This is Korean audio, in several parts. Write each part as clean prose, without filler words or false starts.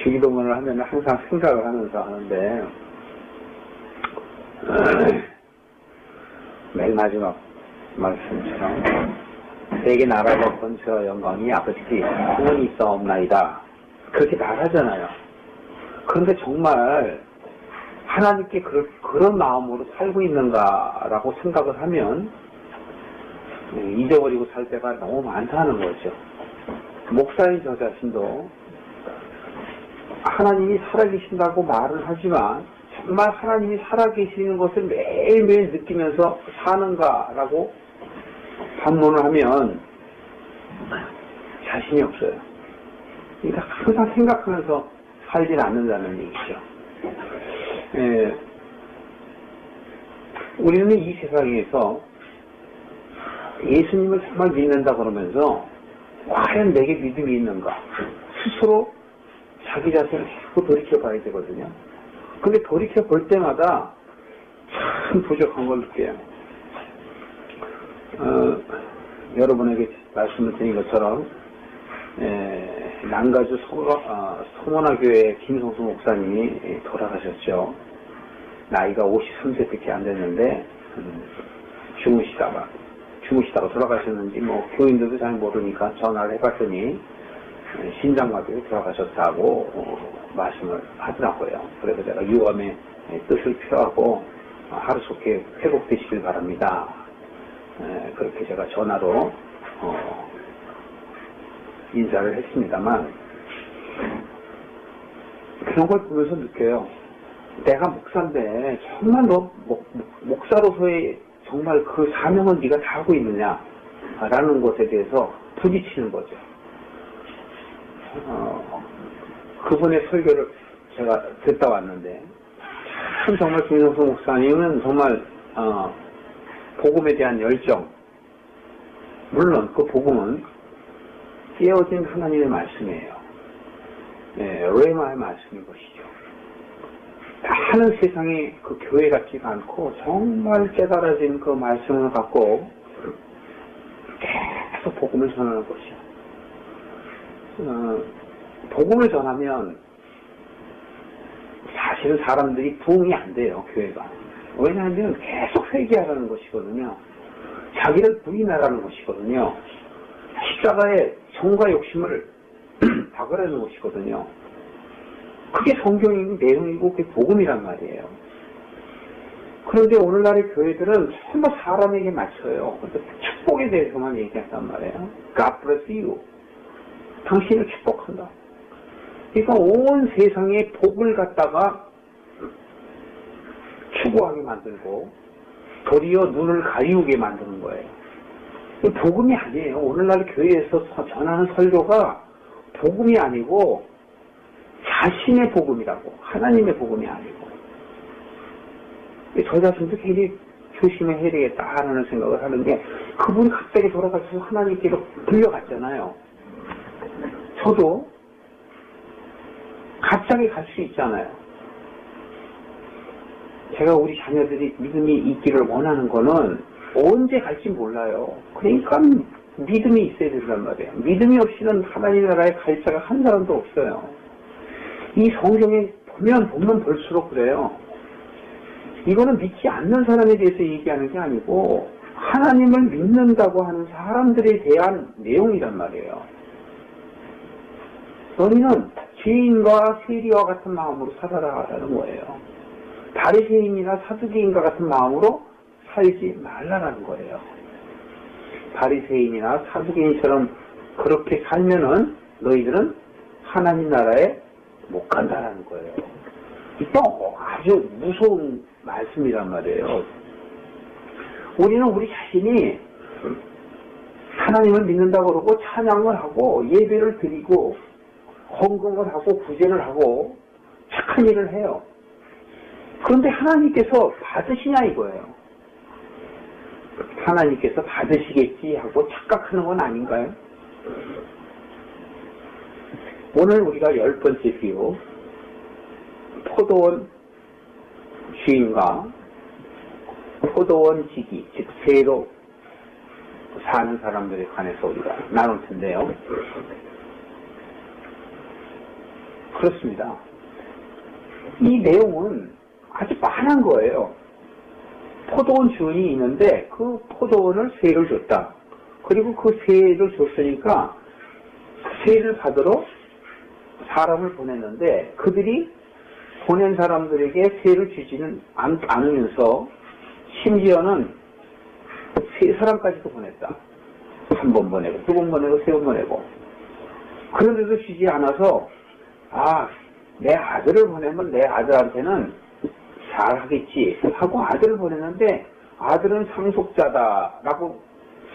주기도문을 하면 항상 생각을 하면서 하는데, 맨 마지막 말씀처럼, 세계 나라와 권세와 영광이 아버지께 영원히 있사옵나이다. 그렇게 말하잖아요. 그런데 정말 하나님께 그런 마음으로 살고 있는가라고 생각을 하면 잊어버리고 살 때가 너무 많다는 거죠. 목사인 저 자신도 하나님이 살아계신다고 말은 하지만 정말 하나님이 살아계시는 것을 매일매일 느끼면서 사는가라고 반문을 하면 자신이 없어요. 그러니까 항상 생각하면서 살지 않는다는 얘기죠. 우리는 이 세상에서 예수님을 정말 믿는다 그러면서 과연 내게 믿음이 있는가 스스로 자기 자신을 자꾸 돌이켜봐야 되거든요. 근데 돌이켜볼 때마다 참 부족한 걸 느껴요. 여러분에게 말씀을 드린 것처럼 남가주 소문화교회 김성수 목사님이 돌아가셨죠. 나이가 53세밖에 안 됐는데 주무시다가 돌아가셨는지 교인들도 잘 모르니까 전화를 해봤더니 심장마비로 돌아가셨다고 말씀을 하더라고요. 그래서 제가 유언의 뜻을 표하고 하루속히 회복되시길 바랍니다. 그렇게 제가 전화로 인사를 했습니다만, 그런 걸 보면서 느껴요. 내가 목사인데 정말 너 목사로서의 정말 그 사명은 네가 다 하고 있느냐 라는 것에 대해서 부딪히는 거죠. 그분의 설교를 제가 듣다 왔는데 참 정말 김성수 목사님은 정말 복음에 대한 열정, 물론 그 복음은 깨어진 하나님의 말씀이에요. 레마의 말씀인 것이죠. 다른 세상의 그 교회 같지가 않고 정말 깨달아진 그 말씀을 갖고 계속 복음을 전하는 것이요. 복음을 전하면 사실은 사람들이 부응이 안 돼요, 교회가. 왜냐하면 계속 회개하라는 것이거든요. 자기를 부인하라는 것이거든요. 십자가의 정과 욕심을 박으라는 것이거든요. 그게 성경의 내용이고 그게 복음이란 말이에요. 그런데 오늘날의 교회들은 전부 사람에게 맞춰요. 축복에 대해서만 얘기한단 말이에요. God bless you. 당신을 축복한다. 그러니까 온 세상에 복을 갖다가 추구하게 만들고 도리어 눈을 가리우게 만드는 거예요. 복음이 아니에요. 오늘날 교회에서 전하는 설교가 복음이 아니고 자신의 복음이라고, 하나님의 복음이 아니고. 저 자신도 굉장히 조심해야 되겠다라는 생각을 하는 게, 그분이 갑자기 돌아가셔서 하나님께로 불려갔잖아요. 저도 갑자기 갈 수 있잖아요. 제가 우리 자녀들이 믿음이 있기를 원하는 거는 언제 갈지 몰라요. 그러니까 믿음이 있어야 된단 말이에요. 믿음이 없이는 하나님 나라에 갈 자가 한 사람도 없어요. 이 성경에 보면 볼수록 그래요. 이거는 믿지 않는 사람에 대해서 얘기하는 게 아니고 하나님을 믿는다고 하는 사람들에 대한 내용이란 말이에요. 너희는 죄인과 세리와 같은 마음으로 살아라라는 거예요. 바리새인이나 사두개인과 같은 마음으로 살지 말라라는 거예요. 바리새인이나 사두개인처럼 그렇게 살면은 너희들은 하나님 나라에 못 간다라는 거예요. 이거 아주 무서운 말씀이란 말이에요. 우리는 우리 자신이 하나님을 믿는다고 그러고 찬양을 하고 예배를 드리고 헌금을 하고 구제를 하고 착한 일을 해요. 그런데 하나님께서 받으시냐 이거예요. 하나님께서 받으시겠지 하고 착각하는 건 아닌가요? 오늘 우리가 10번째 비유, 포도원 주인과 포도원 지기, 즉 새로 사는 사람들에 관해서 우리가 나눌 텐데요. 그렇습니다. 이 내용은 아주 빤한 거예요. 포도원 주인이 있는데 그 포도원을 세를 줬다. 그리고 그 세를 줬으니까 세를 받으러 사람을 보냈는데 그들이 보낸 사람들에게 세를 주지는 않으면서 심지어는 세 사람까지도 보냈다. 한 번 보내고 두 번 보내고 세 번 보내고 그런데도 주지 않아서 내 아들을 보내면 내 아들한테는 잘하겠지 하고 아들을 보냈는데 아들은 상속자다라고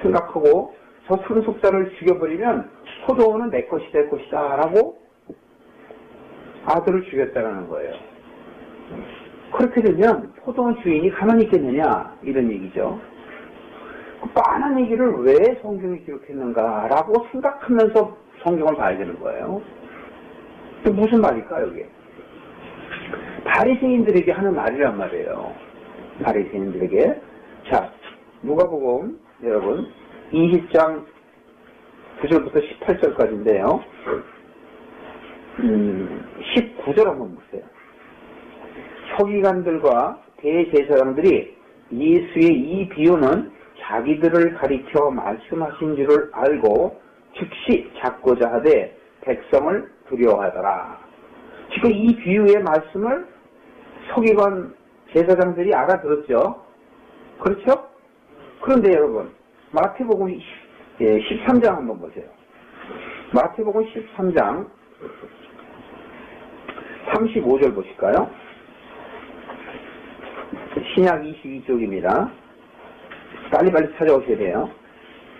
생각하고 저 상속자를 죽여버리면 포도원은 내 것이 될 것이다 라고 아들을 죽였다는 거예요. 그렇게 되면 포도원 주인이 가만히 있겠느냐 이런 얘기죠. 그 뻔한 얘기를 왜 성경이 기록했는가라고 생각하면서 성경을 봐야 되는 거예요. 무슨 말일까요 이게? 바리새인들에게 하는 말이란 말이에요. 바리새인들에게. 자, 누가복음 여러분 20장 9절부터 18절까지인데요. 19절 한번 보세요. 서기관들과 대제사장들이 예수의 이 비유는 자기들을 가리켜 말씀하신 줄을 알고 즉시 잡고자 하되 백성을 두려워하더라. 지금 이 비유의 말씀을 서기관 제사장들이 알아들었죠. 그렇죠? 그런데 여러분 마태복음 13장 한번 보세요. 마태복음 13장 35절 보실까요? 신약 22쪽입니다. 빨리빨리 찾아오셔야 돼요.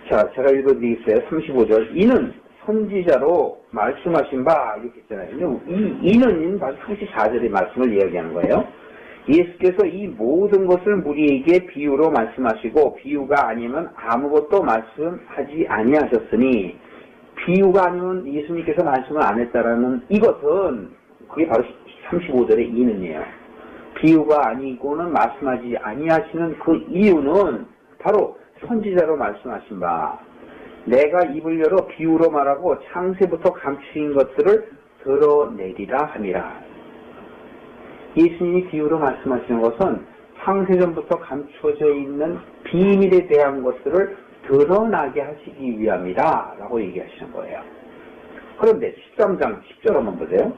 자, 제가 읽어드리겠어요. 35절. 이는 선지자로 말씀하신 바 이렇게 했잖아요. 이 이는 바로 34절의 말씀을 이야기하는 거예요. 예수께서 이 모든 것을 무리에게 비유로 말씀하시고 비유가 아니면 아무것도 말씀하지 아니하셨으니 비유가 아니면 예수님께서 말씀을 안 했다라는 이것은 그게 바로 35절의 이는이에요. 비유가 아니고는 말씀하지 아니하시는 그 이유는 바로 선지자로 말씀하신 바 내가 입을 열어 비유로 말하고 창세부터 감추인 것들을 드러내리라 함이라. 예수님이 비유로 말씀하시는 것은 창세전부터 감춰져 있는 비밀에 대한 것들을 드러나게 하시기 위함이다 라고 얘기하시는 거예요. 그런데 13장 10절 한번 보세요.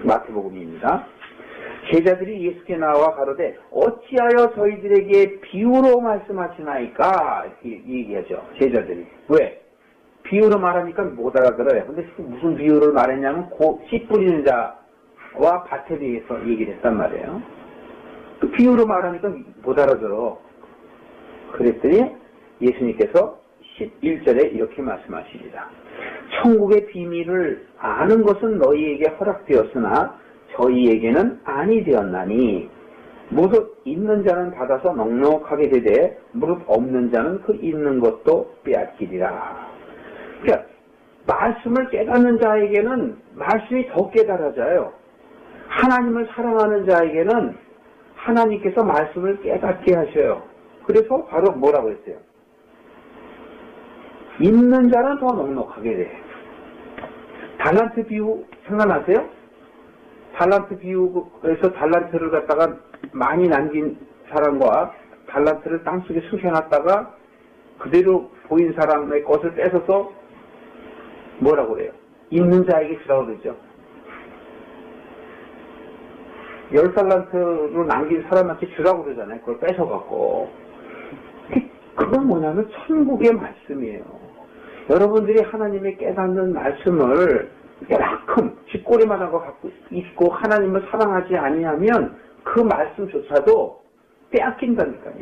마태복음입니다. 제자들이 예수께 나와 가로되 어찌하여 저희들에게 비유로 말씀하시나이까 이렇게 얘기하죠. 제자들이. 왜? 비유로 말하니까 못 알아들어요. 근데 무슨 비유를 말했냐면 씨 뿌리는 자와 밭에 대해서 얘기를 했단 말이에요. 그 비유로 말하니까 못 알아들어. 그랬더니 예수님께서 11절에 이렇게 말씀하십니다. 천국의 비밀을 아는 것은 너희에게 허락되었으나 저희에게는 아니 되었나니 무릇 있는 자는 받아서 넉넉하게 되되 무릇 없는 자는 그 있는 것도 빼앗기리라. 그러니까 말씀을 깨닫는 자에게는 말씀이 더 깨달아져요. 하나님을 사랑하는 자에게는 하나님께서 말씀을 깨닫게 하셔요. 그래서 바로 뭐라고 했어요? 있는 자는 더 넉넉하게 돼. 달란트 비유 생각나세요? 달란트 비유에서 달란트를 갖다가 많이 남긴 사람과 달란트를 땅속에 숨겨놨다가 그대로 보인 사람의 것을 뺏어서 뭐라고 그래요? 있는 자에게 주라고 그러죠. 10달란트로 남긴 사람한테 주라고 그러잖아요. 그걸 뺏어갖고. 그건 뭐냐면 천국의 말씀이에요. 여러분들이 하나님의 깨닫는 말씀을 이만큼 쥐꼬리만한 거 갖고 있고 하나님을 사랑하지 아니하면 그 말씀조차도 빼앗긴다니까요.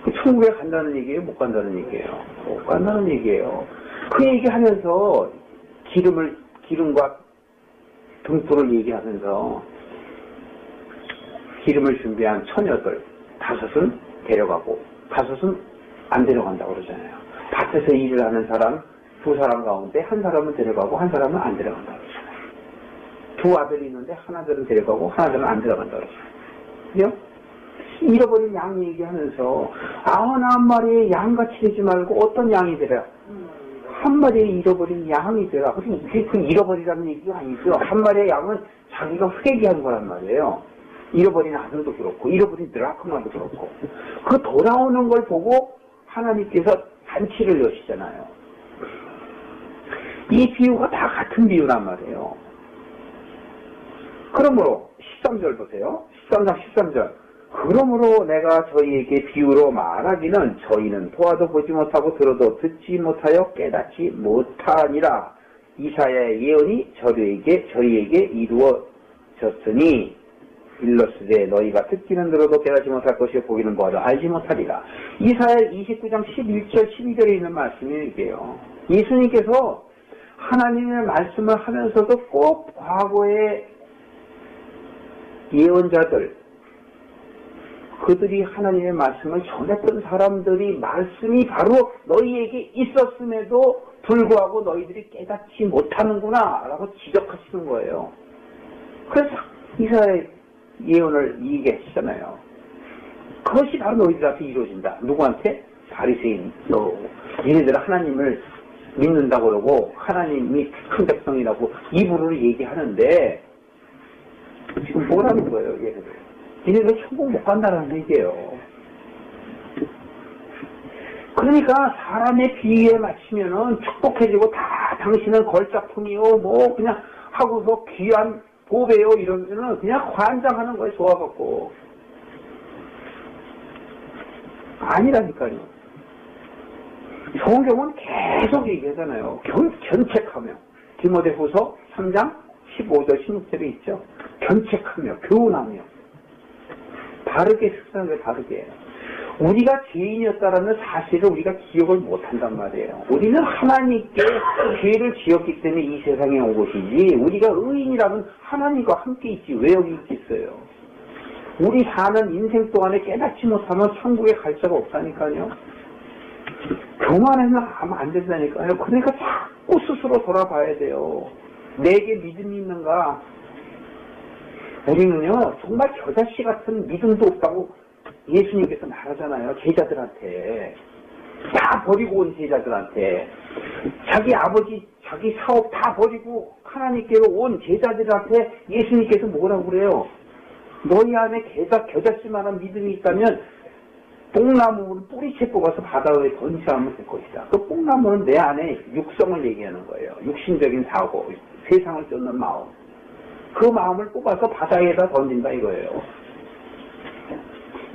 그 천국에 간다는 얘기예요? 못 간다는 얘기예요? 못 간다는 얘기예요. 그 얘기하면서 기름과 등불을 얘기하면서 기름을 준비한 처녀들 5은 데려가고 5은 안 데려간다고 그러잖아요. 밭에서 일을 하는 사람 2사람 가운데 한 사람은 데려가고 한 사람은 안 데려간다고 그러잖아요. 2 아들이 있는데 하나들은 데려가고 하나들은 안 데려간다고 그러잖아요. 잃어버린 양 얘기하면서 91마리의 양같이 되지 말고 어떤 양이 되라? 한 마리의 잃어버린 양이 되라. 그 잃어버리라는 얘기가 아니죠. 한 마리의 양은 자기가 회개한 거란 말이에요. 잃어버린 아들도 그렇고, 잃어버린 드라크마도 그렇고. 그 돌아오는 걸 보고 하나님께서 잔치를 여시잖아요. 이 비유가 다 같은 비유란 말이에요. 그러므로 13절 보세요. 13장 13절. 그러므로 내가 저희에게 비유로 말하기는 저희는 보아도 보지 못하고 들어도 듣지 못하여 깨닫지 못하니라. 이사야의 예언이 저희에게 이루어졌으니 일러스되 너희가 듣기는 들어도 깨닫지 못할 것이요 보기는 보아도 알지 못하리라. 이사야 29장 11절 12절에 있는 말씀이 이게요. 예수님께서 하나님의 말씀을 하면서도 꼭 과거의 예언자들, 그들이 하나님의 말씀을 전했던 사람들이 말씀이 바로 너희에게 있었음에도 불구하고 너희들이 깨닫지 못하는구나 라고 지적하시는 거예요. 그래서 이사야의 예언을 얘기하시잖아요. 그것이 바로 너희들 앞에 이루어진다. 누구한테? 바리새인. 얘네들은 하나님을 믿는다고 그러고 하나님이 큰 백성이라고 입으로 얘기하는데 지금 뭐라는 거예요, 얘네들. 얘네들 천국 못 간다는 얘기예요. 그러니까 사람의 비위에 맞추면은 축복해지고 다 당신은 걸작품이요, 뭐 그냥 하고서 귀한 보배요 이러면은 그냥 관장하는 거에 좋아갖고. 아니라니까요. 성경은 계속 얘기하잖아요. 견책하며. 디모데후서 3장 15절 16절에 있죠. 견책하며 교훈하며 바르게 습관을 바르게. 우리가 죄인이었다라는 사실을 우리가 기억을 못한단 말이에요. 우리는 하나님께 죄를 지었기 때문에 이 세상에 온 것이지 우리가 의인이라면 하나님과 함께 있지 왜 여기 있겠어요. 우리 사는 인생 동안에 깨닫지 못하면 천국에 갈 자가 없다니까요. 교만해서 하면 안 된다니까요. 그러니까 자꾸 스스로 돌아봐야 돼요. 내게 믿음이 있는가? 우리는요 정말 겨자씨 같은 믿음도 없다고 예수님께서 말하잖아요. 제자들한테. 다 버리고 온 제자들한테. 자기 아버지, 자기 사업 다 버리고 하나님께로 온 제자들한테 예수님께서 뭐라고 그래요? 너희 안에 겨자씨만한 믿음이 있다면 뽕나무를 뿌리채 뽑아서 바다에 던지면 될 것이다. 그 뽕나무는 내 안에 육성을 얘기하는 거예요. 육신적인 사고, 세상을 쫓는 마음. 그 마음을 뽑아서 바다에다 던진다 이거예요.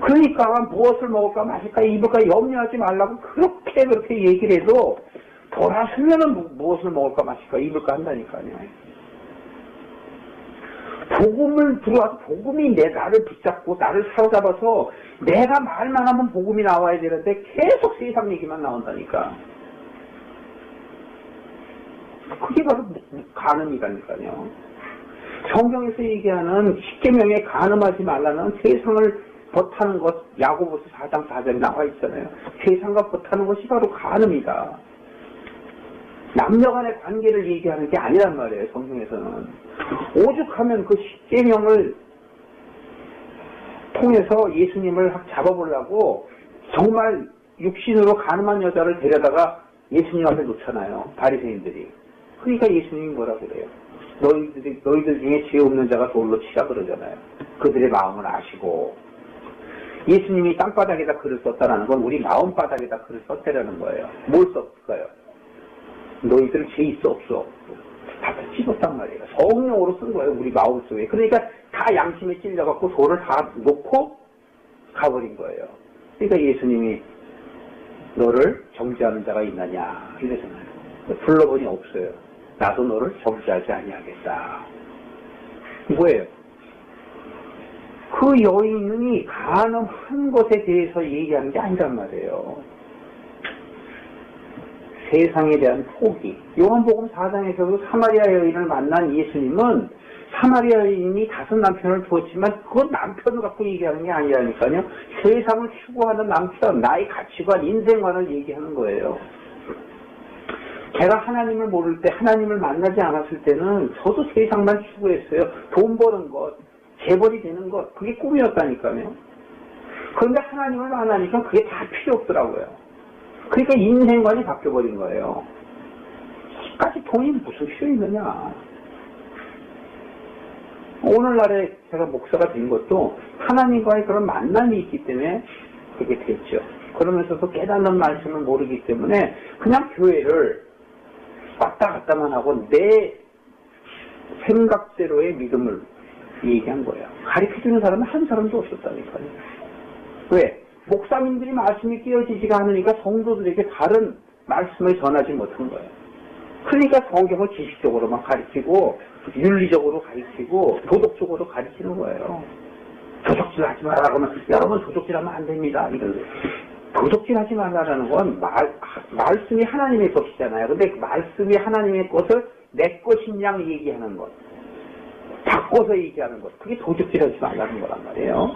그러니까 무엇을 먹을까 마실까 입을까 염려하지 말라고 그렇게 얘기를 해도 돌아서면은 무엇을 먹을까 마실까 입을까 한다니까요. 복음을 들어와서 복음이 나를 붙잡고 나를 사로잡아서 내가 말만 하면 복음이 나와야 되는데 계속 세상 얘기만 나온다니까. 그게 바로 간음이라니까요. 성경에서 얘기하는 10계명에 간음하지 말라는 세상을 벗하는 것, 야고보서 4장 4절에 나와 있잖아요. 세상과 벗하는 것이 바로 간음이다. 남녀 간의 관계를 얘기하는 게 아니란 말이에요, 성경에서는. 오죽하면 그 10계명을 통해서 예수님을 잡아보려고 정말 육신으로 간음한 여자를 데려다가 예수님 앞에 놓잖아요, 바리새인들이. 그러니까 예수님이 뭐라 그래요? 너희들 중에 죄 없는 자가 돌로 치라 그러잖아요. 그들의 마음을 아시고. 예수님이 땅바닥에다 글을 썼다는 건 우리 마음바닥에다 글을 썼다라는 거예요. 뭘 썼을까요? 너희들 죄 있어 없어? 다 찝었단 말이에요. 성령으로 쓴 거예요. 우리 마음속에. 그러니까 다 양심에 찔려갖고 돌을 다 놓고 가버린 거예요. 그러니까 예수님이 너를 정죄하는 자가 있느냐 이러잖아요. 불러보니 없어요. 나도 너를 정죄하지 아니하겠다. 뭐예요? 그 여인이 간음한 것에 대해서 얘기하는 게 아니란 말이에요. 세상에 대한 포기. 요한복음 4장에서도 사마리아 여인을 만난 예수님은 사마리아 여인이 5 남편을 두었지만 그 남편을 갖고 얘기하는 게 아니라니까요. 세상을 추구하는 남편, 나의 가치관, 인생관을 얘기하는 거예요. 제가 하나님을 모를 때, 하나님을 만나지 않았을 때는 저도 세상만 추구했어요. 돈 버는 것, 재벌이 되는 것, 그게 꿈이었다니까요. 그런데 하나님을 만나니까 그게 다 필요 없더라고요. 그러니까 인생관이 바뀌어버린 거예요. 그까지 돈이 무슨 필요 있느냐. 오늘날에 제가 목사가 된 것도 하나님과의 그런 만남이 있기 때문에 그렇게 됐죠. 그러면서도 깨닫는 말씀을 모르기 때문에 그냥 교회를 왔다 갔다만 하고 내 생각대로의 믿음을 얘기한 거예요. 가르쳐주는 사람은 한 사람도 없었다니까요. 왜? 목사님들이 말씀이 깨어지지가 않으니까 성도들에게 다른 말씀을 전하지 못한 거예요. 그러니까 성경을 지식적으로만 가르치고 윤리적으로 가르치고 도덕적으로 가르치는 거예요. 도적질 하지 말라고 하면 여러분 도적질하면 안 됩니다. 이런 도적질 하지 말라는 건 말씀이 하나님의 것이잖아요. 근데 말씀이 하나님의 것을 내 것인 양 얘기하는 것, 바꿔서 얘기하는 것, 그게 도적질 하지 말라는 거란 말이에요.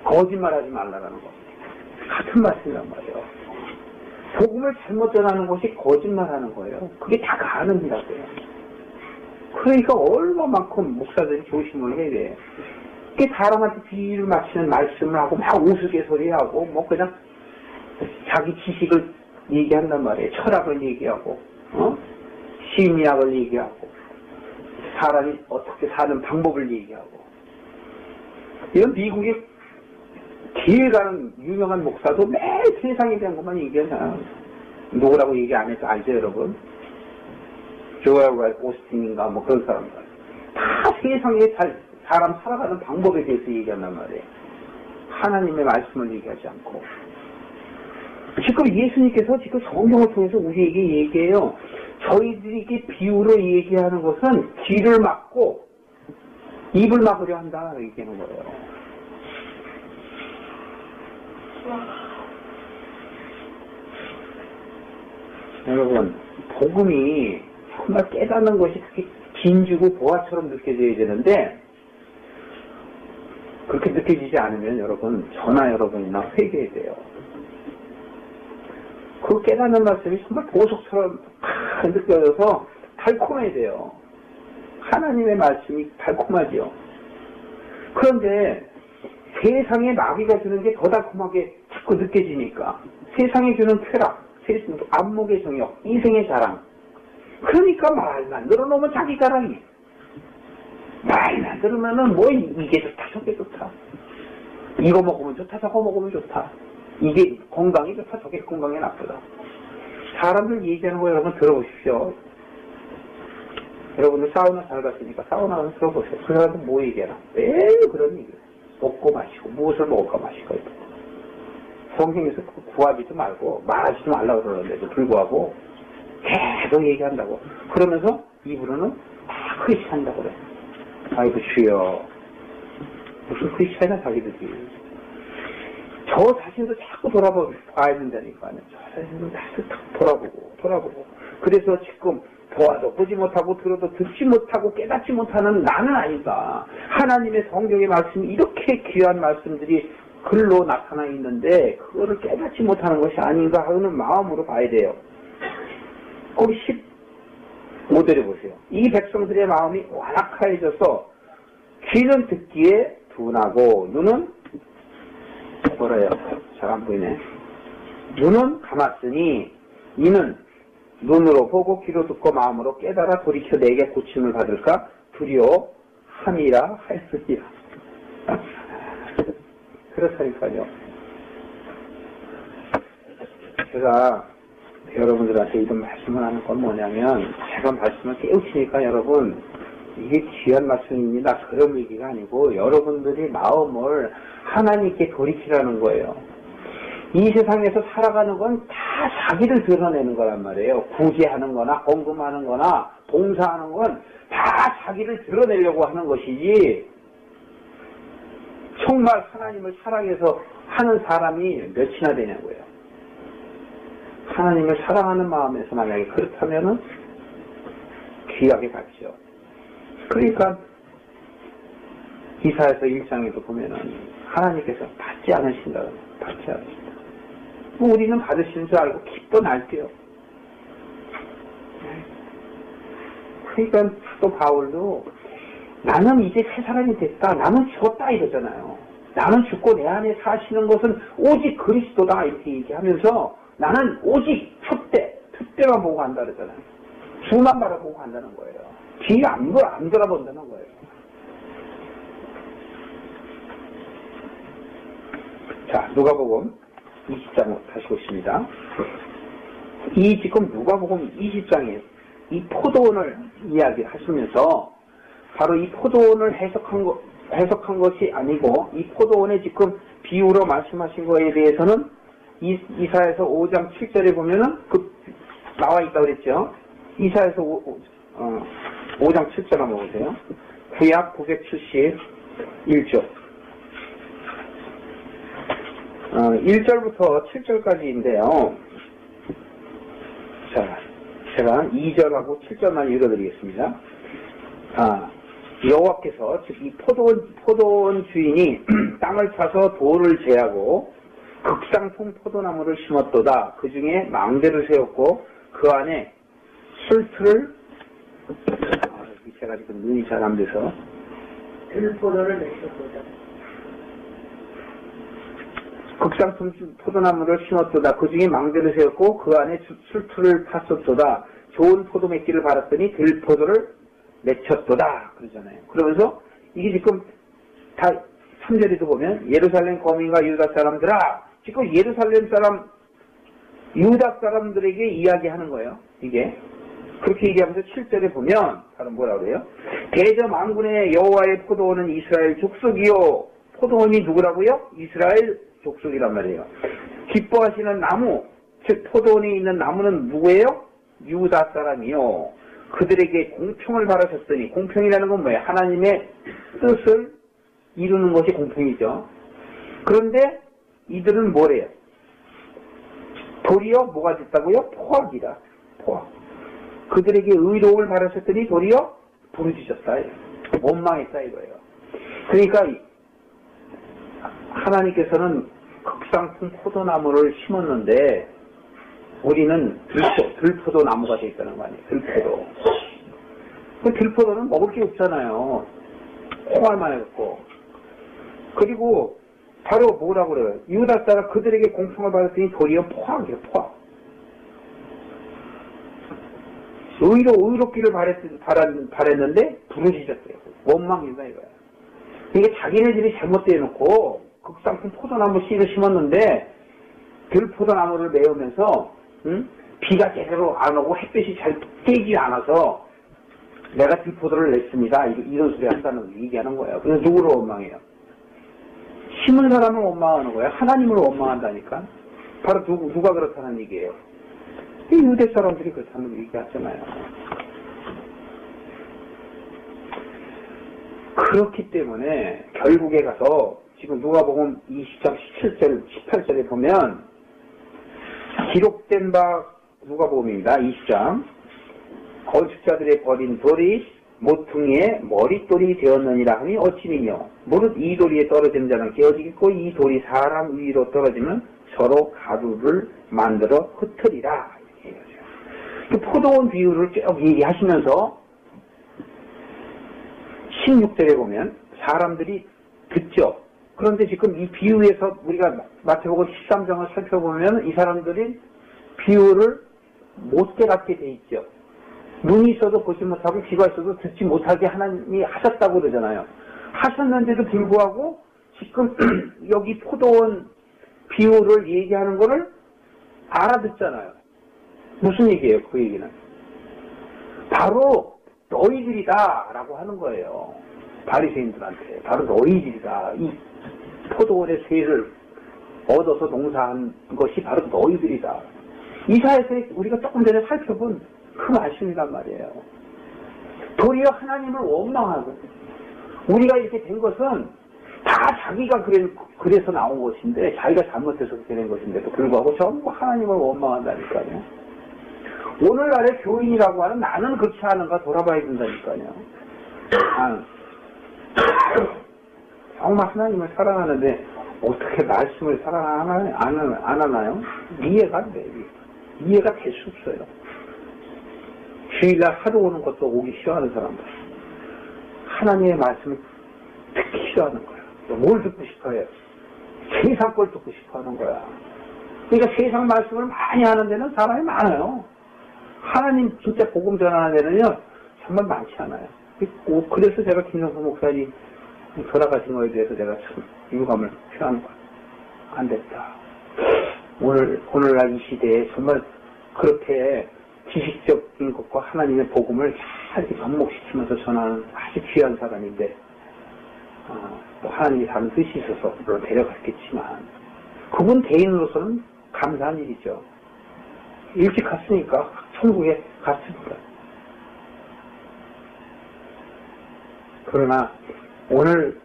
거짓말하지 말라는 거 같은 말씀이란 말이에요. 복음을 잘못 전하는 것이 거짓말하는 거예요. 그게 다 가늠이라고요. 그러니까 얼마만큼 목사들이 조심을 해야 돼. 그게 사람한테 비유를 맞추는 말씀을 하고 막 우스갯소리하고 뭐 그냥 자기 지식을 얘기한단 말이에요. 철학을 얘기하고 심리학을 얘기하고 사람이 어떻게 사는 방법을 얘기하고 이런 미국의 길 가는 유명한 목사도 매일 세상에 대한 것만 얘기하잖아요. 누구라고 얘기 안 해서 알죠, 여러분? 조엘 오스틴인가 뭐 그런 사람들. 다 세상에 사람 살아가는 방법에 대해서 얘기한단 말이에요. 하나님의 말씀을 얘기하지 않고. 지금 예수님께서 지금 성경을 통해서 우리에게 얘기해요. 저희들에게 비유로 얘기하는 것은 귀를 막고 입을 막으려 한다 얘기하는 거예요. 여러분, 복음이 정말 깨닫는 것이 그렇게 진주고 보화처럼 느껴져야 되는데 그렇게 느껴지지 않으면 여러분, 저나 여러분이나 회개해야 돼요. 그 깨닫는 말씀이 정말 보석처럼 느껴져서 달콤해야 돼요. 하나님의 말씀이 달콤하죠. 그런데 세상에 마귀가 주는 게 더 달콤하게 자꾸 느껴지니까 세상이 주는 쾌락, 안목의 정욕, 인생의 자랑. 그러니까 말만 늘어놓으면 자기 자랑이. 말만 들으면은 뭐 이게 좋다 저게 좋다. 이거 먹으면 좋다 저거 먹으면 좋다. 이게 건강이 좋다 저게 건강에 나쁘다. 사람들 얘기하는 거 여러분 들어보십시오. 여러분들 사우나 잘 갔으니까 사우나 한번 들어보세요. 그 사람들 뭐 얘기하나? 매일 그런 얘기를. 먹고 마시고 무엇을 먹을까 마실까 이거. 성경에서 구하지도 말고 말하지도 말라고 그러는데도 불구하고 계속 얘기한다고. 그러면서 입으로는 다 크리스찬이라고 그래. 아이고 주여. 무슨 크리스찬이야 자기들이. 저 자신도 자꾸 돌아봐야 된다니까요. 저 자신도 자꾸 돌아보고. 그래서 지금 보아도 보지 못하고 들어도 듣지 못하고 깨닫지 못하는 나는 아닌가. 하나님의 성경의 말씀이 이렇게 귀한 말씀들이 글로 나타나 있는데 그거를 깨닫지 못하는 것이 아닌가 하는 마음으로 봐야 돼요. 거기 15절에 보세요. 이 백성들의 마음이 완악해져서 귀는 듣기에 둔하고 눈은 뭐래요? 잘 안 보이네. 눈은 감았으니 이는 눈으로 보고 귀로 듣고 마음으로 깨달아 돌이켜 내게 고침을 받을까 두려워함이라 하였으리라. 그렇다니까요. 제가 여러분들한테 이런 말씀을 하는 건 뭐냐면 제가 말씀을 깨우치니까 여러분 이게 귀한 말씀입니다. 그런 얘기가 아니고 여러분들이 마음을 하나님께 돌이키라는 거예요. 이 세상에서 살아가는 건 다 자기를 드러내는 거란 말이에요. 구제하는 거나 헌금하는 거나 봉사하는 건 다 자기를 드러내려고 하는 것이지 정말 하나님을 사랑해서 하는 사람이 몇이나 되냐고요. 하나님을 사랑하는 마음에서 만약에 그렇다면은 귀하게 받죠. 그러니까 이사야서 1장에도 보면은 하나님께서 받지 않으신다. 받지 않으신다. 뭐 우리는 받으시는 줄 알고 기뻐 날게요. 그러니까 또 바울도 나는 이제 새 사람이 됐다. 나는 죽었다 이러잖아요. 나는 죽고 내 안에 사시는 것은 오직 그리스도다 이렇게 얘기하면서 나는 오직 촛대만 보고 간다 그러잖아요. 주만 바라보고 간다는 거예요. 뒤에 안 돌아본다는 거예요. 자, 누가복음 20장 다시 보십니다. 이 지금 누가복음 20장에 이 포도원을 이야기하시면서 바로 이 포도원을 해석한 것이 아니고 이 포도원의 지금 비유로 말씀하신 거에 대해서는 이사야서 5장 7절에 보면은 나와 있다고 그랬죠. 이사야서 5장 7절 한번 보세요. 구약 971조 1절부터 7절까지인데요. 자, 제가 2절하고 7절만 읽어드리겠습니다. 여호와께서 즉 이 포도원 주인이 땅을 파서 돌을 제하고 극상품 포도나무를 심었도다. 그 중에 망대를 세웠고 그 안에 술틀을 제가 지금 눈이 잘 안 돼서 들포도를 맺혔도다. 극상품 포도나무를 심었도다. 그 중에 망대를 세웠고 그 안에 술틀을 팠었도다. 좋은 포도 맺기를 바랐더니 들포도를 맺혔도다. 그러잖아요. 그러면서 이게 지금 다 3절에도 보면 예루살렘 거민과 유다 사람들아, 지금 예루살렘 사람 유다 사람들에게 이야기하는 거예요. 이게 그렇게 얘기하면서 7절에 보면 바로 뭐라 그래요? 대저 만군의 여호와의 포도원은 이스라엘 족속이요. 포도원이 누구라고요? 이스라엘 족속이란 말이에요. 기뻐하시는 나무, 즉 포도원에 있는 나무는 누구예요? 유다 사람이요. 그들에게 공평을 바라셨더니, 공평이라는 건 뭐예요? 하나님의 뜻을 이루는 것이 공평이죠. 그런데 이들은 뭐래요? 도리어 뭐가 됐다고요? 포악이다. 포악. 그들에게 의로움을 바라셨더니 도리어 부르짖었다. 원망했다 이거예요. 그러니까 하나님께서는 극상품 포도나무를 심었는데 우리는 들포도 나무가 되어 있다는 거 아니에요. 들포도. 그 들포도는 먹을 게 없잖아요. 포알만 해갖고. 그리고 바로 뭐라고 그래요? 유다 사람 그들에게 공평을 받았더니 도리어 포악이에요. 포악. 의롭기를 바랬는데 부르짖었어요. 원망이다 이거야. 이게 자기네들이 잘못되어 놓고 극상품 포도나무 씨를 심었는데 들포도나무를 메우면서 비가 제대로 안 오고 햇빛이 잘 쬐지 않아서 내가 들포도를 냈습니다. 이런 소리 한다는 얘기하는 거예요. 그래서 누구를 원망해요? 심은 사람을 원망하는 거예요. 하나님을 원망한다니까. 바로 누가 그렇다는 얘기예요. 이 유대 사람들이 그렇다는 얘기하잖아요. 그렇기 때문에 결국에 가서 지금 누가복음 20장 17절, 18절에 보면 기록된 바 누가복음입니다. 20장 건축자들의 버린 돌이 모퉁이의 머릿돌이 되었느니라 하니 어찌니요. 무릇 이 도리에 떨어지는 자는 깨어지겠고 이 돌이 사람 위로 떨어지면 서로 가루를 만들어 흩으리라. 그 포도원 비유를 쭉 얘기하시면서 16절에 보면 사람들이 듣죠. 그런데 지금 이 비유에서 우리가 마태복음 13장을 살펴보면 이 사람들이 비유를 못 깨닫게 돼 있죠. 눈이 있어도 보지 못하고 귀가 있어도 듣지 못하게 하나님이 하셨다고 그러잖아요. 하셨는데도 불구하고 지금 여기 포도원 비유를 얘기하는 거를 알아듣잖아요. 무슨 얘기예요? 그 얘기는 바로 너희들이다 라고 하는 거예요. 바리새인들한테 바로 너희들이다. 이 포도원의 쇠를 얻어서 농사한 것이 바로 너희들이다. 이사야서 우리가 조금 전에 살펴본 그 말씀이란 말이에요. 도리어 하나님을 원망하고 우리가 이렇게 된 것은 다 자기가 그래서 나온 것인데 자기가 잘못해서 그렇게 된 것인데도 불구하고 전부 하나님을 원망한다니까요. 오늘날의 교인이라고 하는 나는 그렇지 않은가 돌아봐야 된다니까요. 정말 하나님을 사랑하는데 어떻게 말씀을 사랑 안 하나요? 이해가 안 돼요. 이해가 될 수 없어요. 주일날 하루 오는 것도 오기 싫어하는 사람들. 하나님의 말씀을 듣기 싫어하는 거야. 뭘 듣고 싶어요? 세상 걸 듣고 싶어 하는 거야. 그러니까 세상 말씀을 많이 하는 데는 사람이 많아요. 하나님 진짜 복음 전하는 데는요, 정말 많지 않아요. 그래서 제가 김성수 목사님 돌아가신 거에 대해서 내가 참 유감을 표하는 거야. 안 됐다. 오늘날 이 시대에 정말 그렇게 지식적인 것과 하나님의 복음을 잘 이렇게 접목시키면서 전하는 아주 귀한 사람인데, 또 하나님이 다른 뜻이 있어서 물론 데려갔겠지만, 그분 대인으로서는 감사한 일이죠. 일찍 갔으니까 천국에 갔습니다. 그러나 오늘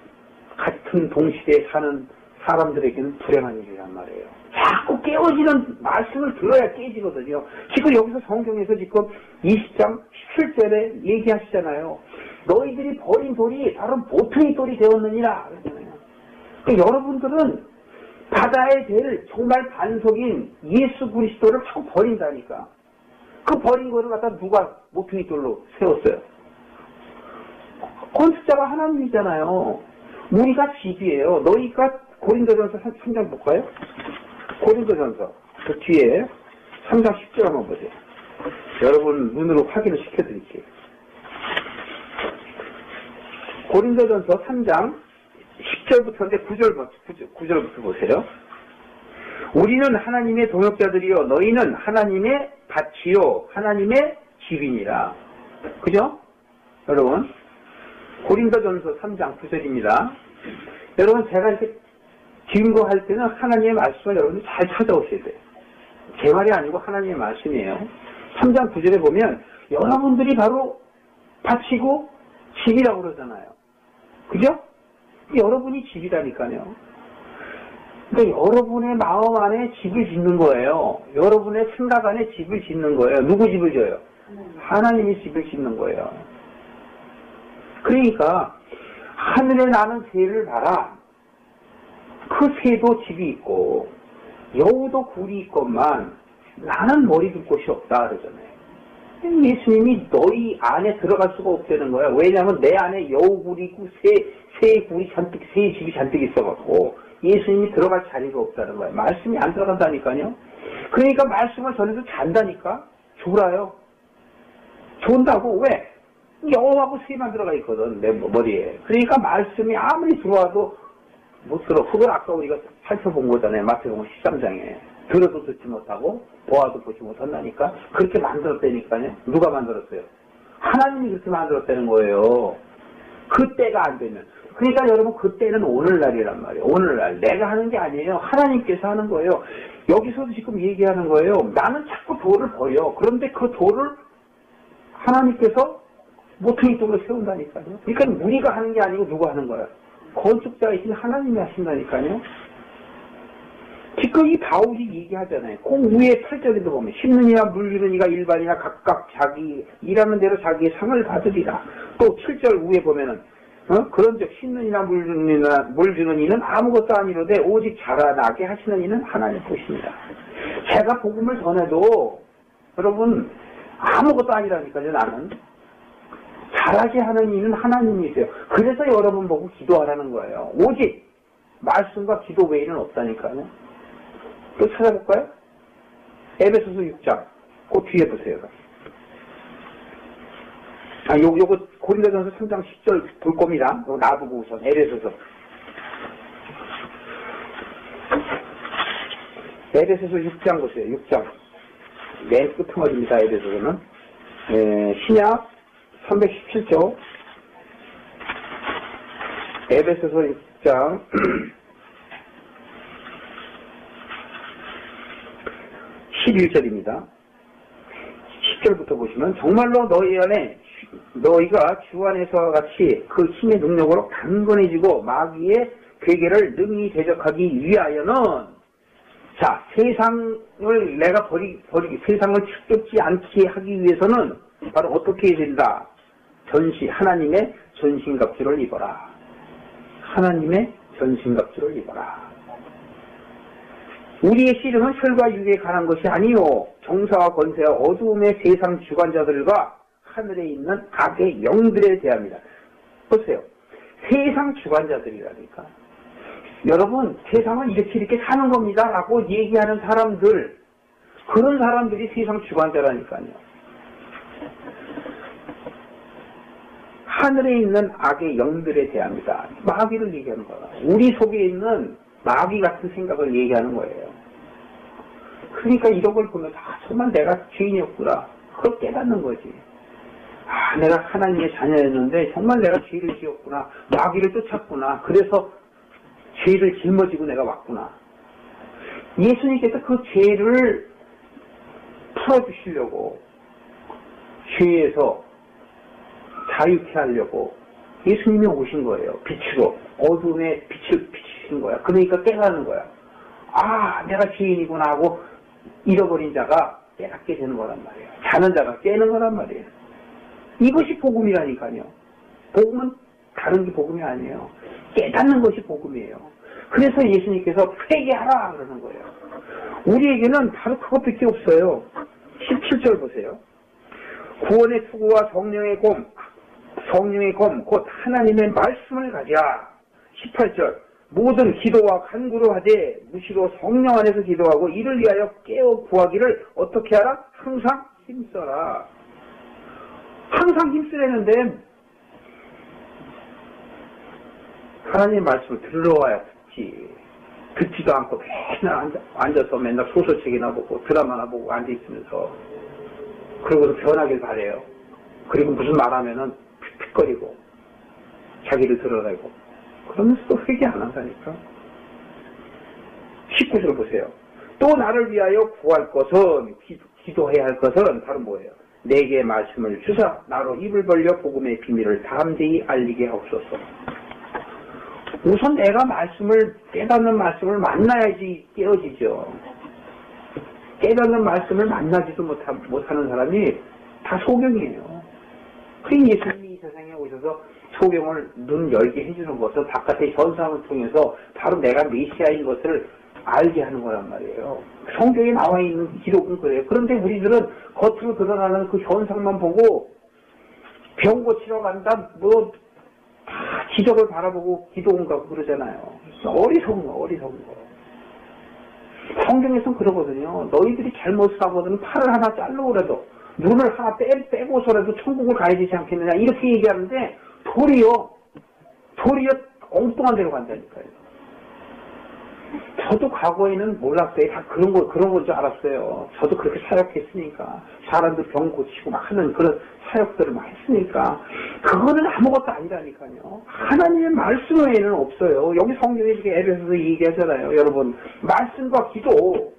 같은 동시대에 사는 사람들에게는 불행한 일이란 말이에요. 자꾸 깨어지는 말씀을 들어야 깨지거든요. 지금 여기서 성경에서 지금 20장 17절에 얘기하시잖아요. 너희들이 버린 돌이 바로 모퉁이 돌이 되었느니라. 그러잖아요. 그러니까 여러분들은 바다에 될 정말 반석인 예수 그리스도를 자꾸 버린다니까. 그 버린 거를 갖다 누가 모퉁이 돌로 세웠어요? 건축자가 하나님이잖아요. 우리가 집이에요. 너희가 고린도전서 3장 볼까요? 고린도전서 그 뒤에 3장 10절 한번 보세요. 여러분 눈으로 확인을 시켜드릴게요. 고린도전서 3장 10절부터인데 9절부터 보세요. 우리는 하나님의 동역자들이요 너희는 하나님의 밭이요 하나님의 집이니라. 그죠? 여러분 고린도전서 3장 9절입니다. 여러분 제가 이렇게 증거할 때는 하나님의 말씀을 여러분이 잘 찾아오셔야 돼요. 제 말이 아니고 하나님의 말씀이에요. 3장 9절에 보면 여러분들이 바로 밭이고 집이라고 그러잖아요. 그죠? 여러분이 집이라니까요. 그러니까 여러분의 마음 안에 집을 짓는 거예요. 여러분의 생각 안에 집을 짓는 거예요. 누구 집을 져요? 하나님이 집을 짓는 거예요. 그러니까 하늘에 나는 새를 봐라. 그 새도 집이 있고 여우도 굴이 있건만 나는 머리 둘 곳이 없다 그러잖아요. 예수님이 너희 안에 들어갈 수가 없다는 거야. 왜냐하면 내 안에 여우굴이 있고 새 집이 잔뜩 있어갖고 예수님이 들어갈 자리가 없다는 거야. 말씀이 안 들어간다니까요. 그러니까 말씀을 전해도 잔다니까. 졸아요. 존다고. 왜? 여우하고 새만 들어가 있거든 내 머리에. 그러니까 말씀이 아무리 들어와도 못 들어. 그걸 아까 우리가 살펴본 거잖아요. 마태복음 13장에. 들어도 듣지 못하고 보아도 보지 못한다니까. 그렇게 만들었다니까요. 누가 만들었어요? 하나님이 그렇게 만들었다는 거예요. 그때가 안 되면. 그러니까 여러분 그때는 오늘날이란 말이에요. 오늘날. 내가 하는 게 아니에요. 하나님께서 하는 거예요. 여기서도 지금 얘기하는 거예요. 나는 자꾸 돌을 버려. 그런데 그 돌을 하나님께서 모퉁이 돌로 세운다니까요. 그러니까 우리가 하는 게 아니고 누가 하는 거야? 건축자이신 하나님이 하신다니까요. 지금 이 바울이 얘기하잖아요. 그 위에 8절에도 보면 심는 이나 물 주는 이가 일반이나 각각 자기 일하는 대로 자기의 상을 받으리라. 또 7절 위에 보면은 그런즉 심는 이나 물 주는 이는 아무것도 아니로되 오직 자라나게 하시는 이는 하나님 것입니다. 제가 복음을 전해도 여러분 아무것도 아니라니까요. 나는 잘하게 하는 이는 하나님이세요. 그래서 여러분 보고 기도하라는 거예요. 오직 말씀과 기도 외에는 없다니까요. 또 찾아볼까요? 에베소서 6장 그 뒤에 보세요. 요거 고린도전서 3장 10절 볼 겁니다. 요거 놔두고 우선 에베소서 에베소서 6장 보세요. 6장 맨 끝머리입니다. 에베소서는 신약 317조 에베소서 6장 11절입니다. 10절부터 보시면 정말로 너희 안에 너희가 주 안에서와 같이 그 힘의 능력으로 강건해지고 마귀의 괴계를 능히 대적하기 위하여는 자 세상을 내가 세상을 축적지 않게 하기 위해서는 바로 어떻게 해야 된다? 하나님의 전신갑주를 입어라. 하나님의 전신갑주를 입어라. 우리의 씨름은 혈과 육에 관한 것이 아니요 정사와 권세와 어두움의 세상 주관자들과 하늘에 있는 악의 영들에 대합니다. 보세요. 세상 주관자들이라니까. 여러분 세상은 이렇게 사는 겁니다 라고 얘기하는 사람들, 그런 사람들이 세상 주관자라니까요. 하늘에 있는 악의 영들에 대합니다. 마귀를 얘기하는 거야. 우리 속에 있는 마귀 같은 생각을 얘기하는 거예요. 그러니까 이런 걸 보면서 정말 내가 죄인이었구나. 그걸 깨닫는 거지. 내가 하나님의 자녀였는데 정말 내가 죄를 지었구나. 마귀를 쫓았구나. 그래서 죄를 짊어지고 내가 왔구나. 예수님께서 그 죄를 풀어주시려고 죄에서 자유케 하려고 예수님이 오신 거예요. 빛으로. 어둠에 빛을 비치신 거야. 그러니까 깨닫는 거야. 내가 죄인이구나 하고 잃어버린 자가 깨닫게 되는 거란 말이에요. 자는 자가 깨는 거란 말이에요. 이것이 복음이라니까요. 복음은 다른 게 복음이 아니에요. 깨닫는 것이 복음이에요. 그래서 예수님께서 회개하라 그러는 거예요. 우리에게는 바로 그것밖에 없어요. 17절 보세요. 구원의 투구와 성령의 검, 곧 하나님의 말씀을 가지라. 18절. 모든 기도와 간구로 하되 무시로 성령 안에서 기도하고 이를 위하여 깨어 구하기를 어떻게 하라? 항상 힘써라. 항상 힘쓰려는데 하나님의 말씀을 들으러 와야 듣지. 듣지도 않고 맨날 앉아서 맨날 소설책이나 보고 드라마나 보고 앉아있으면서 그러고서 변하길 바래요. 그리고 무슨 말하면은 픽픽거리고 자기를 드러내고 그러면서 또 회개 안 한다니까. 19절 보세요. 또 나를 위하여 구할 것은 기도해야 할 것은 바로 뭐예요? 내게 말씀을 주사 나로 입을 벌려 복음의 비밀을 담대히 알리게 하옵소서. 우선 내가 깨닫는 말씀을 만나야지 깨어지죠. 깨닫는 말씀을 만나지도 못하는 사람이 다 소경이에요. 그러니 예수님이 이 세상에 오셔서 소경을 눈 열게 해주는 것은 바깥의 현상을 통해서 바로 내가 메시아인 것을 알게 하는 거란 말이에요. 성경에 나와 있는 기록은 그래요. 그런데 우리들은 겉으로 드러나는 그 현상만 보고 병 고치러 간다, 다 기적을 바라보고 기도원 가고 그러잖아요. 어리석은 거. 성경에서는 그러거든요. 너희들이 잘못을 하거든 팔을 하나 자르고라도 눈을 하나 빼고서라도 천국을 가야 되지 않겠느냐 이렇게 얘기하는데 도리어 엉뚱한 데로 간다니까요. 저도 과거에는 몰랐어요. 다 그런 건 줄 알았어요. 저도 그렇게 사역했으니까. 사람들 병 고치고 막 하는 그런 사역들을 막 했으니까. 그거는 아무것도 아니라니까요. 하나님의 말씀 외에는 없어요. 여기 성경에 이렇게 에베소서 얘기하잖아요. 여러분, 말씀과 기도.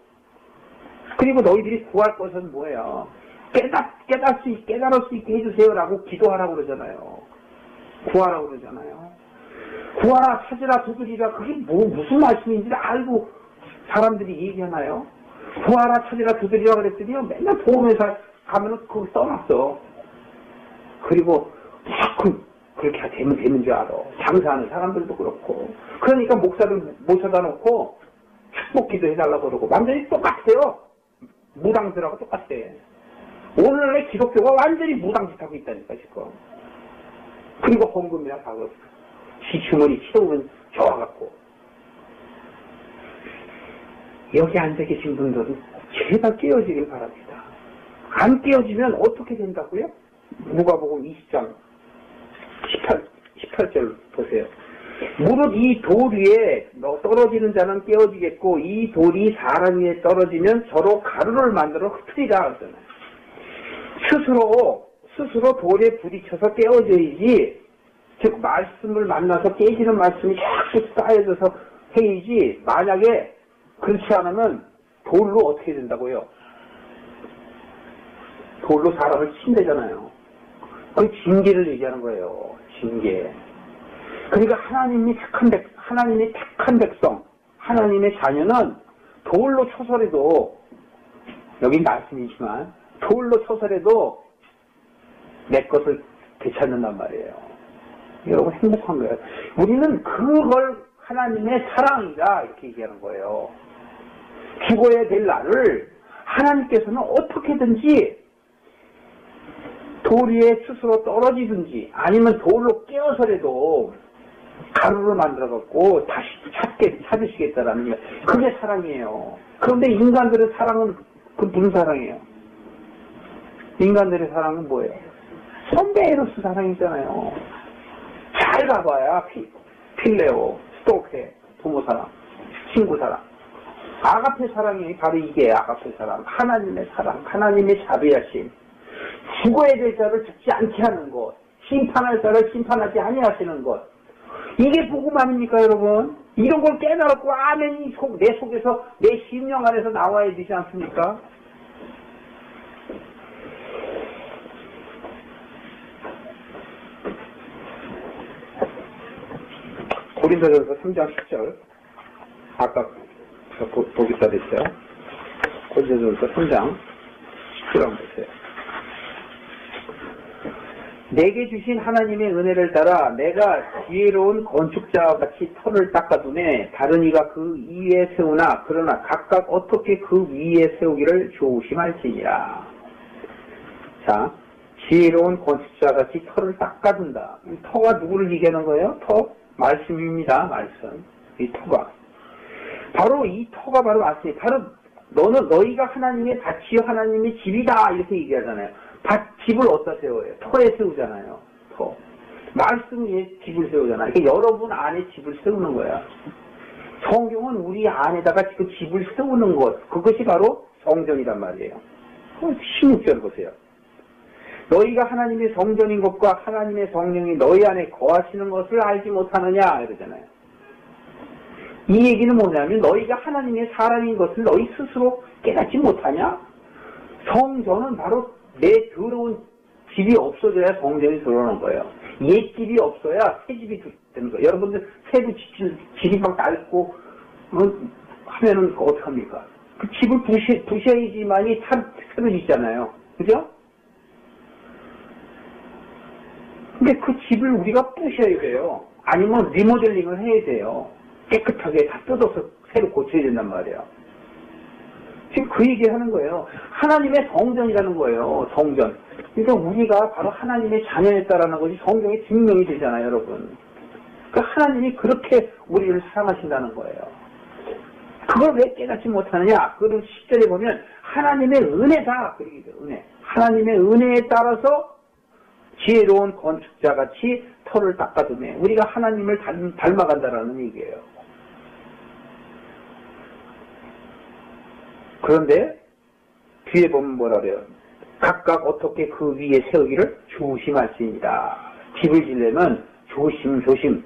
그리고 너희들이 구할 것은 뭐예요? 깨달을 수 있게 해주세요라고 기도하라고 그러잖아요. 구하라고 그러잖아요. 구하라, 찾으라, 두드리라. 그게 무슨 말씀인지 알고 사람들이 얘기하나요? 구하라, 찾으라, 두드리라 그랬더니 맨날 보험회사 가면은 그거 써놨어. 그리고 자꾸 그렇게 되는 줄 알아. 장사하는 사람들도 그렇고. 그러니까 목사들 모셔다 놓고 축복기도 해달라고 그러고. 완전히 똑같아요. 무당들하고 똑같아. 오늘날의 기독교가 완전히 무당짓하고 있다니까, 지금. 그리고 헌금이나 가고. 지주머니 치우면 좋아갖고. 여기 앉아 계신 분들은 제발 깨어지길 바랍니다. 안 깨어지면 어떻게 된다고요? 누가복음 20장 18절 보세요. 무릇 이 돌 위에 떨어지는 자는 깨어지겠고 이 돌이 사람 위에 떨어지면 서로 가루를 만들어 흩으리라 하잖아요. 스스로 돌에 부딪혀서 깨어져야지. 즉 말씀을 만나서 깨지는 말씀이 쫙 쌓여져서 해야지. 만약에 그렇지 않으면 돌로 어떻게 된다고요? 돌로 사람을 친대잖아요. 그 징계를 얘기하는 거예요. 징계. 그러니까 하나님이 택한 백성, 하나님의 자녀는 돌로 쳐서라도, 여긴 말씀이지만 돌로 쳐서라도 내 것을 되찾는단 말이에요. 여러분 행복한 거예요. 우리는 그걸 하나님의 사랑이다 이렇게 얘기하는 거예요. 죽어야 될 나를 하나님께서는 어떻게든지 돌 위에 스스로 떨어지든지 아니면 돌로 깨어서라도 가루를 만들어갖고 다시 찾으시겠다라는 거예요. 그게 사랑이에요. 그런데 인간들의 사랑은 그 무슨 사랑이에요? 인간들의 사랑은 뭐예요? 전부 에로스 사랑이잖아요. 잘 가봐야 필레오, 스토케, 부모 사랑, 친구 사랑. 아가페 사랑이 바로 이게 아가페 사랑. 하나님의 사랑, 하나님의 자비하심. 죽어야 될 자를 죽지 않게 하는 것. 심판할 자를 심판하지 아니하시는 것. 이게 복음 아닙니까, 여러분? 이런 걸 깨달았고 아멘이 내 속에서 내 심령 안에서 나와야 되지 않습니까? 고린도전서 3장 10절. 아까 보기사 됐어요. 고린도전서 3장 10절 한번 보세요. 내게 주신 하나님의 은혜를 따라 내가 지혜로운 건축자와 같이 터를 닦아두네 다른 이가 그 위에 세우나 그러나 각각 어떻게 그 위에 세우기를 조심할지니라. 자, 지혜로운 건축자와 같이 터를 닦아둔다. 이 터가 누구를 얘기하는 거예요? 터? 말씀입니다. 말씀. 이 터가. 바로 이 터가 바로 말씀이에요. 바로 너희가 하나님의 밭이요 하나님의 집이다 이렇게 얘기하잖아요. 집을 어디다 세워요? 터에 세우잖아요. 터. 말씀 위에 집을 세우잖아요. 그러니까 여러분 안에 집을 세우는 거야. 성경은 우리 안에다가 그 집을 세우는 것. 그것이 바로 성전이란 말이에요. 16절 보세요. 너희가 하나님의 성전인 것과 하나님의 성령이 너희 안에 거하시는 것을 알지 못하느냐 이러잖아요. 이 얘기는 뭐냐면 너희가 하나님의 사람인 것을 너희 스스로 깨닫지 못하냐? 성전은 바로 내 더러운 집이 없어져야 성전이 들어오는 거예요. 옛 집이 없어야 새 집이 되는 거예요. 여러분들 새로 집이 막 낡고 하면은 어떡합니까? 그 집을 부셔야지만이 새로 짓잖아요. 그죠? 근데 그 집을 우리가 부셔야 돼요. 아니면 리모델링을 해야 돼요. 깨끗하게 다 뜯어서 새로 고쳐야 된단 말이에요. 지금 그 얘기 하는 거예요. 하나님의 성전이라는 거예요. 성전. 그러니까 우리가 바로 하나님의 자녀였다라는 것이 성경에 증명이 되잖아요, 여러분. 그러니까 하나님이 그렇게 우리를 사랑하신다는 거예요. 그걸 왜 깨닫지 못하느냐? 그걸 10절에 보면 하나님의 은혜다. 그러기도 은혜. 하나님의 은혜에 따라서 지혜로운 건축자같이 터를 닦아두네. 우리가 하나님을 닮아간다라는 얘기예요. 그런데 뒤에 보면 뭐라 그래요? 각각 어떻게 그 위에 세우기를 조심할지니라. 집을 지려면 조심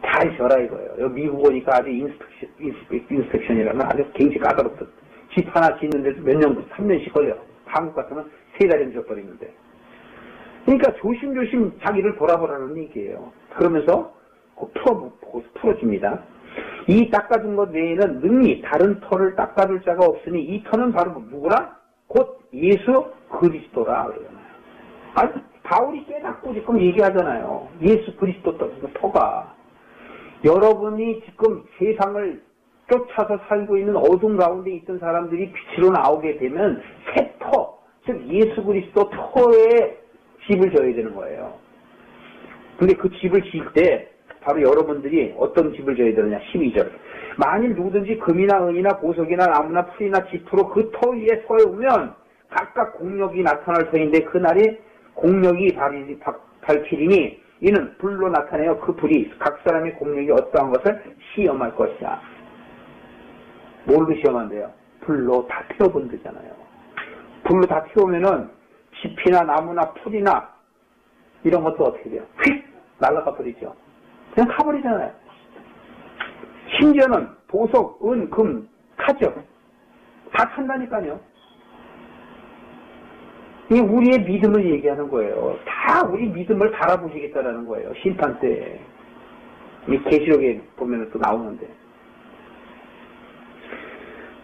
잘 져라 이거예요. 여기 미국 오니까 아주 인스펙션이라면 아주 굉장히 까다롭다. 집 하나 짓는데도 몇 년, 3년씩 걸려. 한국 같으면 3달이면 져버리는데. 그러니까 조심조심 자기를 돌아보라는 얘기예요. 그러면서 풀어줍니다. 이 닦아준 것 외에는 능히 다른 터를 닦아줄 자가 없으니 이 터는 바로 누구라? 곧 예수 그리스도라 그러잖아요. 아니, 바울이 깨닫고 지금 얘기하잖아요. 예수 그리스도 터가. 여러분이 지금 세상을 쫓아서 살고 있는 어둠 가운데 있던 사람들이 빛으로 나오게 되면 새 터, 즉 예수 그리스도 터에 집을 져야 되는 거예요. 근데 그 집을 지을 때 바로 여러분들이 어떤 집을 져야 되느냐. 12절. 만일 누구든지 금이나 은이나 보석이나 나무나 풀이나 짚으로 그 터 위에 서오면 각각 공력이 나타날 터인데 그날이 공력이 밝히리니 이는 불로 나타내어 그 불이 각 사람의 공력이 어떠한 것을 시험할 것이야. 뭘로 시험한대요? 불로 다 태워본다잖아요. 불로 다 태우면은 짚이나 나무나 풀이나 이런 것도 어떻게 돼요? 휙! 날아가 버리죠. 그냥 가버리잖아요. 심지어는 보석, 은, 금, 타죠. 다 탄다니까요. 이게 우리의 믿음을 얘기하는 거예요. 다 우리 믿음을 달아보시겠다라는 거예요. 심판 때. 이 계시록에 보면 또 나오는데.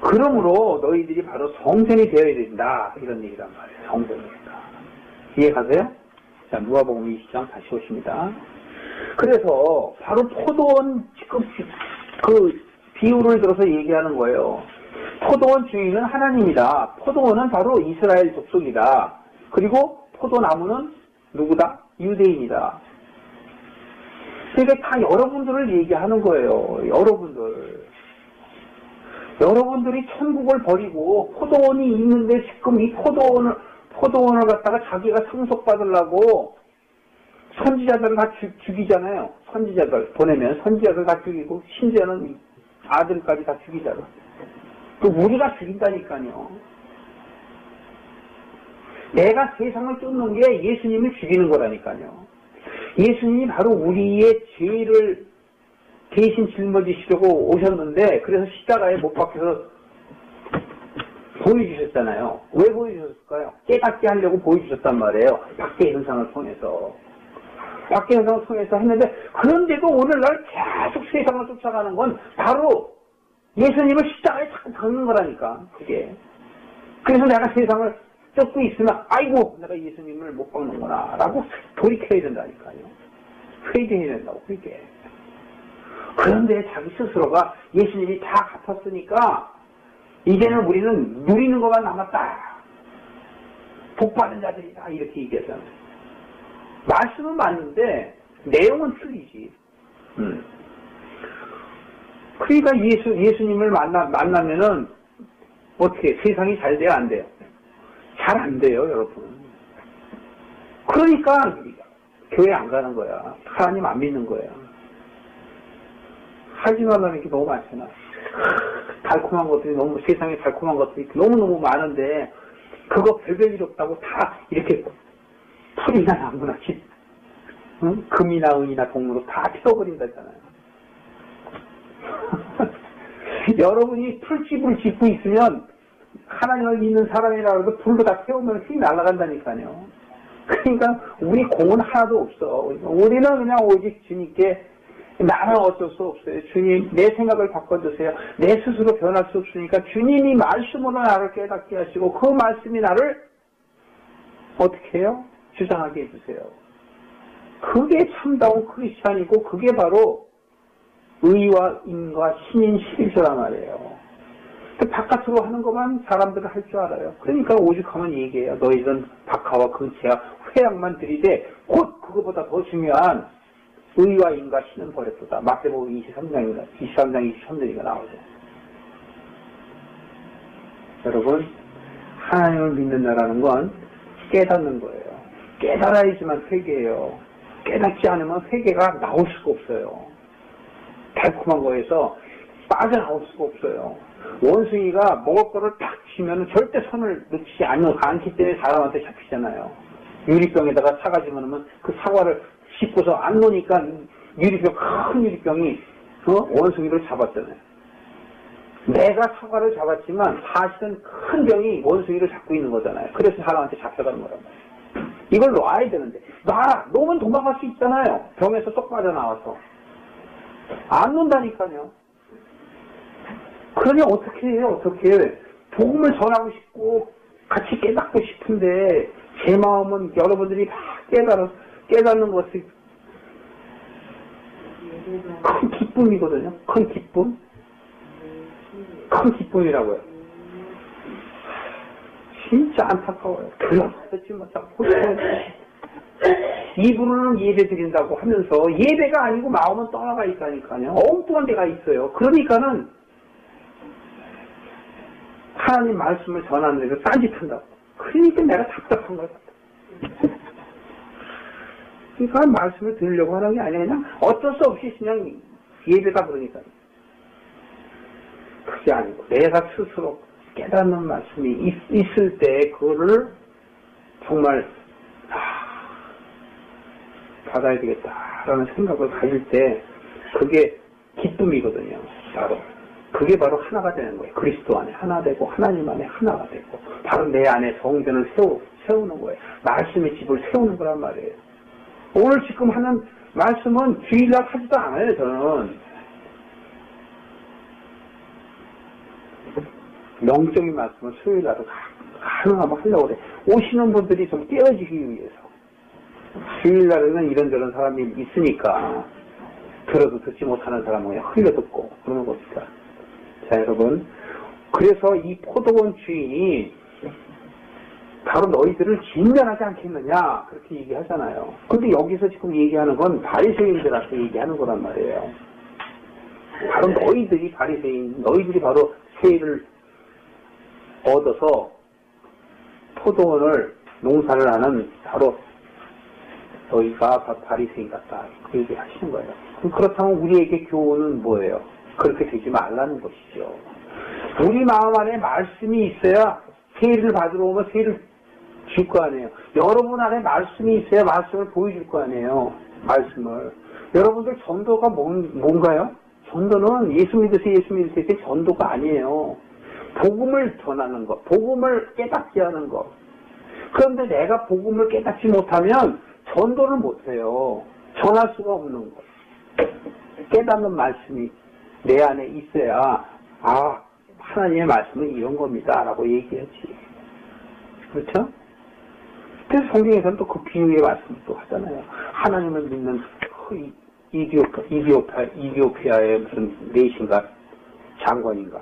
그러므로 너희들이 바로 성전이 되어야 된다. 이런 얘기란 말이에요. 성전이다. 이해가세요? 자, 누가복음 20장 다시 오십니다. 그래서 바로 포도원 지금 그 비유를 들어서 얘기하는 거예요. 포도원 주인은 하나님이다. 포도원은 바로 이스라엘 족속이다. 그리고 포도나무는 누구다? 유대인이다. 그러니까 다 여러분들을 얘기하는 거예요. 여러분들이 천국을 버리고 포도원이 있는데 지금 이 포도원을 갖다가 자기가 상속받으려고 선지자들을 다 죽이잖아요. 선지자들 보내면 선지자들 다 죽이고 심지어는 아들까지 다 죽이잖아. 또 우리가 죽인다니까요. 내가 세상을 쫓는 게 예수님을 죽이는 거라니까요. 예수님이 바로 우리의 죄를 대신 짊어지시려고 오셨는데 그래서 십자가에 못 박혀서 보여주셨잖아요. 왜 보여주셨을까요? 깨닫게 하려고 보여주셨단 말이에요. 박해 현상을 통해서. 박해 현상을 통해서 했는데 그런데도 오늘날 계속 세상을 쫓아가는 건 바로 예수님을 십자가에 자꾸 박는 거라니까. 그게. 그래서 내가 세상을 쫓고 있으면 아이고 내가 예수님을 못 박는구나 라고 돌이켜야 된다니까요. 회개해야 된다고 회개. 그런데 자기 스스로가 예수님이 다 갚았으니까 이제는 우리는 누리는 것만 남았다. 복받은 자들이다. 이렇게 얘기하잖아요. 말씀은 맞는데 내용은 틀리지. 그러니까 예수님을 만나면은 어떻게 세상이 잘 돼야 안 돼요? 잘 안 돼요, 여러분. 그러니까 교회 안 가는 거야. 하나님 안 믿는 거야. 하지 말라는 게 너무 많잖아. 달콤한 것들이 너무 세상에 달콤한 것들이 너무너무 많은데 그거 별별 일 없다고 다 이렇게 풀이나 나무나 집 금이나 은이나 동으로 다 태워버린다잖아요. 여러분이 풀집을 짓고 있으면 하나님을 믿는 사람이라고 해도 불로 다 태우면 힘이 날아간다니까요. 그러니까 우리 공은 하나도 없어. 우리는 그냥 오직 주님께 나는 어쩔 수 없어요. 주님 내 생각을 바꿔주세요. 내 스스로 변할 수 없으니까 주님이 말씀으로 나를 깨닫게 하시고 그 말씀이 나를 어떻게 해요? 주장하게 해주세요. 그게 참다운 크리스찬이고 그게 바로 의와 인과 신인 실조란 말이에요. 바깥으로 하는 것만 사람들은 할 줄 알아요. 그러니까 오죽하면 얘기해요. 너희들은 박하와 근체와 회양만 들이되 곧 그거보다 더 중요한 의와 인과 신은 버렸다. 마태복음 23장 23절이가 나오죠. 여러분, 하나님을 믿는다라는 건 깨닫는 거예요. 깨달아야지만 회개예요. 깨닫지 않으면 회개가 나올 수가 없어요. 달콤한 거에서 빠져나올 수가 없어요. 원숭이가 먹을 거를 딱 치면 절대 손을 놓치지 않기 때문에 사람한테 잡히잖아요. 유리병에다가 사과 집어넣으면 그 사과를 씹고서 안 놓으니까 유리병, 큰 유리병이 원숭이를 잡았잖아요. 내가 사과를 잡았지만 사실은 큰 병이 원숭이를 잡고 있는 거잖아요. 그래서 사람한테 잡혀가는 거란 말이에요. 이걸 놔야 되는데 놓으면 도망갈 수 있잖아요. 병에서 쏙 빠져나와서. 안 놓는다니까요. 그러니 어떻게 해요? 어떻게 해? 복음을 전하고 싶고 같이 깨닫고 싶은데 제 마음은 여러분들이 막 깨닫는 것이 큰 기쁨이거든요. 큰 기쁨? 큰 기쁨이라고요. 진짜 안타까워요. 그렇지 못하고 입으로는 예배 드린다고 하면서 예배가 아니고 마음은 떠나가 있다니까요. 엉뚱한 데가 있어요. 그러니까는 하나님 말씀을 전하는 데서 딴짓한다고. 그러니까 내가 답답한 거야. 그러니까 말씀을 들으려고 하는 게 아니라 그냥 어쩔 수 없이 그냥 예배가 그러니까. 그게 아니고 내가 스스로 깨닫는 말씀이 있을 때 그거를 정말 받아야 되겠다라는 생각을 가질 때 그게 기쁨이거든요. 바로. 그게 바로 하나가 되는 거예요. 그리스도 안에 하나 되고 하나님 안에 하나가 되고 바로 내 안에 성전을 세우는 거예요. 말씀의 집을 세우는 거란 말이에요. 오늘 지금 하는 말씀은 주일날 하지도 않아요. 저는 영적인 말씀을 수요일날도 가능하면 하려고 그래. 오시는 분들이 좀 깨어지기 위해서. 주일날에는 이런저런 사람이 있으니까 들어도 듣지 못하는 사람은 흘려듣고 그러는 겁니다. 자, 여러분, 그래서 이 포도원 주인이 바로 너희들을 진멸하지 않겠느냐 그렇게 얘기하잖아요. 근데 여기서 지금 얘기하는 건 바리새인들한테 얘기하는 거란 말이에요. 바로 너희들이 바리새인, 너희들이 바로 세일을 얻어서 포도원을 농사를 하는 바로 너희가 바리새인 같다. 그 얘기 하시는 거예요. 그렇다면 우리에게 교훈은 뭐예요? 그렇게 되지 말라는 것이죠. 우리 마음 안에 말씀이 있어야 세례를 받으러 오면 세례를 줄 거 아니에요. 여러분 안에 말씀이 있어야 말씀을 보여줄 거 아니에요. 말씀을. 여러분들 전도가 뭔가요? 전도는 예수 믿으세요 전도가 아니에요. 복음을 전하는 것, 복음을 깨닫게 하는 것. 그런데 내가 복음을 깨닫지 못하면 전도를 못해요. 전할 수가 없는 것. 깨닫는 말씀이 내 안에 있어야 하나님의 말씀은 이런 겁니다 라고 얘기하지. 그렇죠? 그래서 성경에서는 또 그 비유의 말씀을 또 하잖아요. 하나님을 믿는 이디오피아의 무슨 내신가 장관인가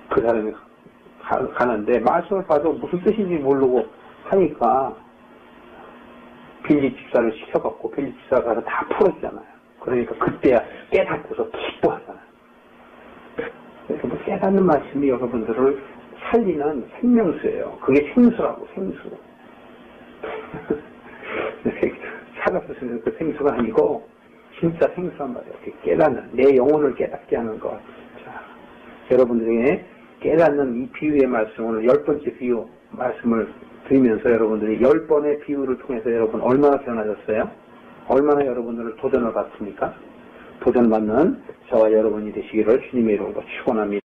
그 사람이 가는데 말씀을 봐도 무슨 뜻인지 모르고 하니까 빌립 집사를 시켜갖고 빌립 집사가 가서 다 풀었잖아요. 그러니까 그때야 깨닫고서 기뻐하잖아요. 그래서 뭐 깨닫는 말씀이 여러분들을 살리는 생명수예요. 그게 생수라고, 생수. 살아서 쓰는 그 생수가 아니고 진짜 생수란 말이에요. 깨닫는, 내 영혼을 깨닫게 하는 것. 자, 여러분들에게 깨닫는 이 비유의 말씀, 오늘 10번째 비유 말씀을 드리면서 여러분들이 10번의 비유를 통해서 여러분 얼마나 변하셨어요? 얼마나 여러분들을 도전을 받습니까? 도전받는 저와 여러분이 되시기를 주님의 이름으로 축원합니다.